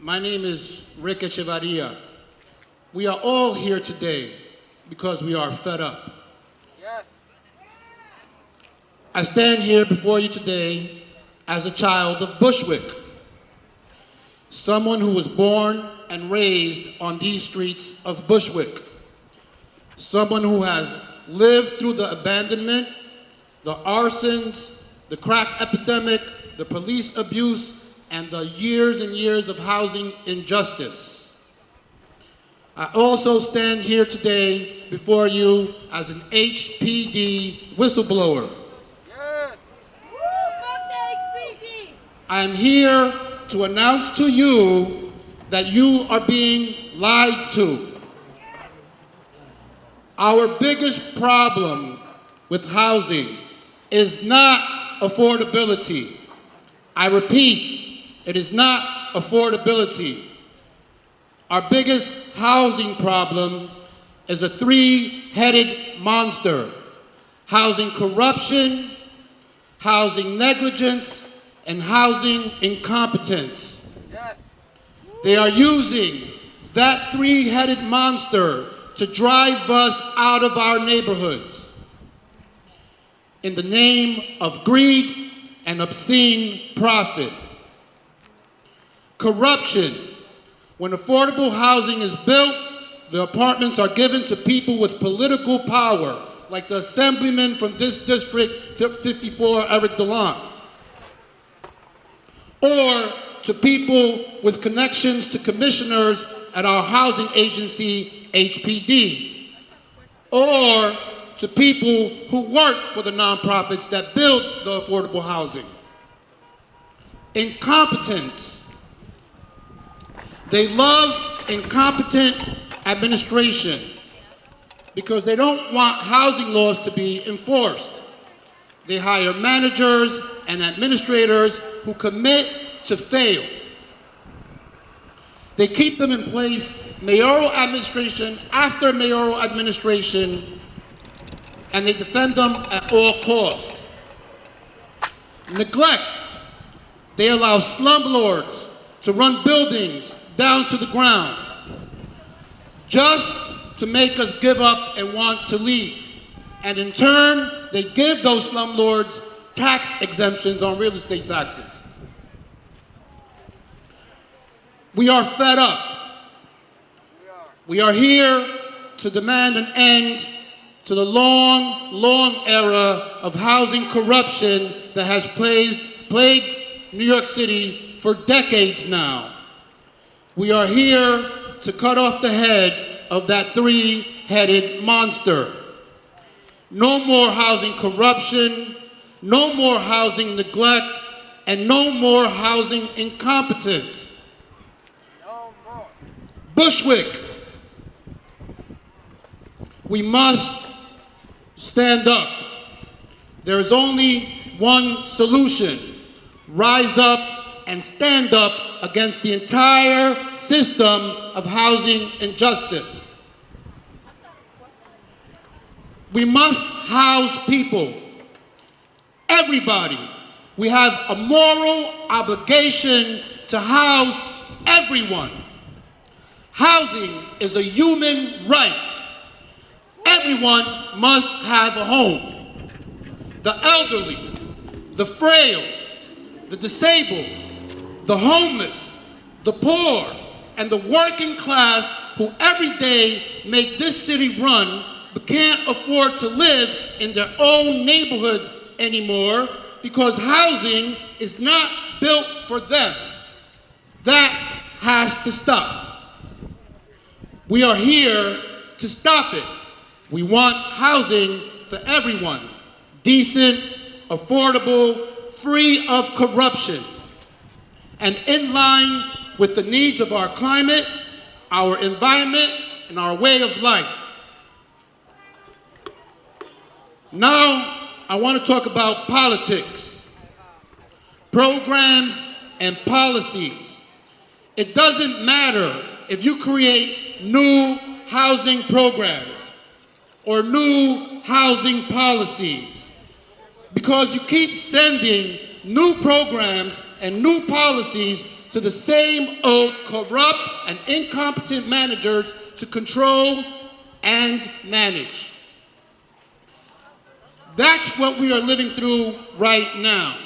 My name is Rick Echevarria. We are all here today because we are fed up. Yes. I stand here before you today as a child of Bushwick, someone who was born and raised on these streets of Bushwick, someone who has lived through the abandonment, the arsons, the crack epidemic, the police abuse, and the years and years of housing injustice. I also stand here today before you as an HPD whistleblower. Yes. Fuck the HPD! I am here to announce to you that you are being lied to. Our biggest problem with housing is not affordability. I repeat, it is not affordability. Our biggest housing problem is a three-headed monster: housing corruption, housing negligence, and housing incompetence. Yes. They are using that three-headed monster to drive us out of our neighborhoods in the name of greed and obscene profit. Corruption. When affordable housing is built, the apartments are given to people with political power, like the assemblyman from this district, 54, Eric DeLon, or to people with connections to commissioners at our housing agency, HPD, or to people who work for the nonprofits that build the affordable housing. Incompetence. They love incompetent administration because they don't want housing laws to be enforced. They hire managers and administrators who commit to fail. They keep them in place, mayoral administration after mayoral administration, and they defend them at all costs. Neglect. They allow slumlords to run buildings down to the ground, just to make us give up and want to leave. And in turn, they give those slumlords tax exemptions on real estate taxes. We are fed up. We are here to demand an end to the long, long era of housing corruption that has plagued New York City for decades now. We are here to cut off the head of that three-headed monster. No more housing corruption, no more housing neglect, and no more housing incompetence. No more. Bushwick, we must stand up. There is only one solution: rise up and stand up against the entire system of housing injustice. We must house people, everybody. We have a moral obligation to house everyone. Housing is a human right. Everyone must have a home. The elderly, the frail, the disabled, the homeless, the poor, and the working class who every day make this city run but can't afford to live in their own neighborhoods anymore because housing is not built for them. That has to stop. We are here to stop it. We want housing for everyone, decent, affordable, free of corruption, and in line with the needs of our climate, our environment, and our way of life. Now, I want to talk about politics, programs, and policies. It doesn't matter if you create new housing programs or new housing policies, because you keep sending new programs and new policies to the same old corrupt and incompetent managers to control and manage. That's what we are living through right now.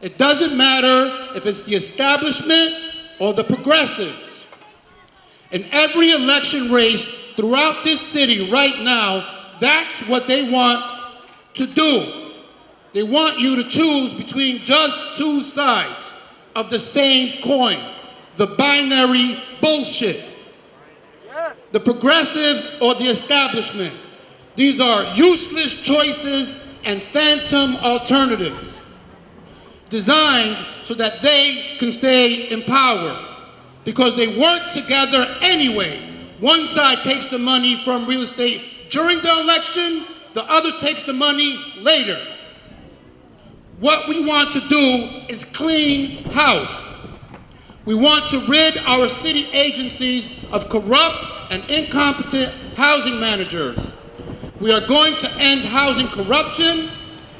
It doesn't matter if it's the establishment or the progressives. In every election race throughout this city right now, that's what they want to do. They want you to choose between just two sides of the same coin, the binary bullshit. Yes. The progressives or the establishment. These are useless choices and phantom alternatives designed so that they can stay in power because they work together anyway. One side takes the money from real estate during the election, the other takes the money later. What we want to do is clean house. We want to rid our city agencies of corrupt and incompetent housing managers. We are going to end housing corruption.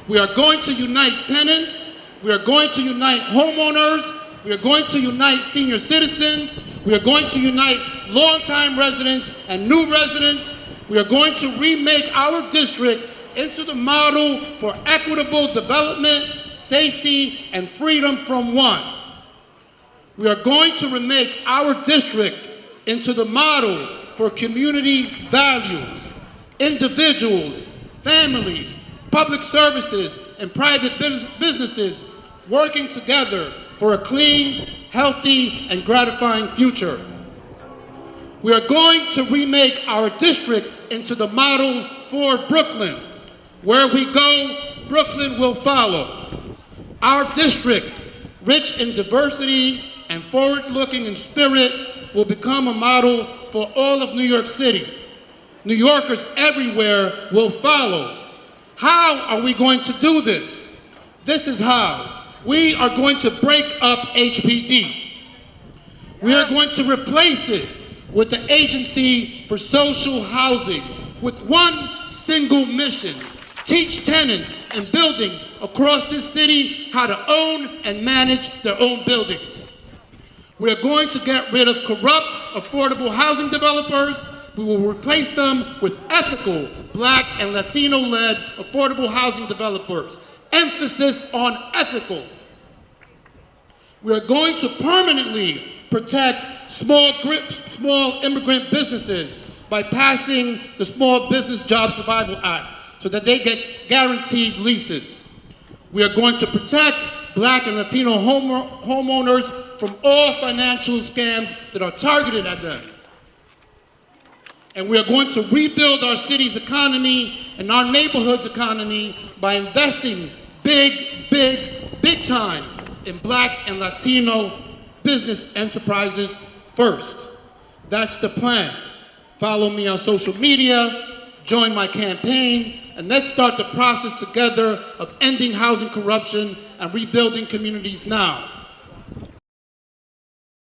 We are going to unite tenants. We are going to unite homeowners. We are going to unite senior citizens. We are going to unite longtime residents and new residents. We are going to remake our district into the model for equitable development, safety, and freedom from want. We are going to remake our district into the model for community values, individuals, families, public services, and private businesses working together for a clean, healthy, and gratifying future. We are going to remake our district into the model for Brooklyn. Where we go, Brooklyn will follow. Our district, rich in diversity and forward-looking in spirit, will become a model for all of New York City. New Yorkers everywhere will follow. How are we going to do this? This is how. We are going to break up HPD. We are going to replace it with the Agency for Social Housing with one single mission: teach tenants and buildings across this city how to own and manage their own buildings. We are going to get rid of corrupt, affordable housing developers. We will replace them with ethical, Black and Latino-led affordable housing developers. Emphasis on ethical. We are going to permanently protect small immigrant businesses by passing the Small Business Job Survival Act so that they get guaranteed leases. We are going to protect Black and Latino homeowners from all financial scams that are targeted at them. And we are going to rebuild our city's economy and our neighborhood's economy by investing big time in Black and Latino business enterprises first. That's the plan. Follow me on social media, join my campaign, and let's start the process together of ending housing corruption and rebuilding communities now.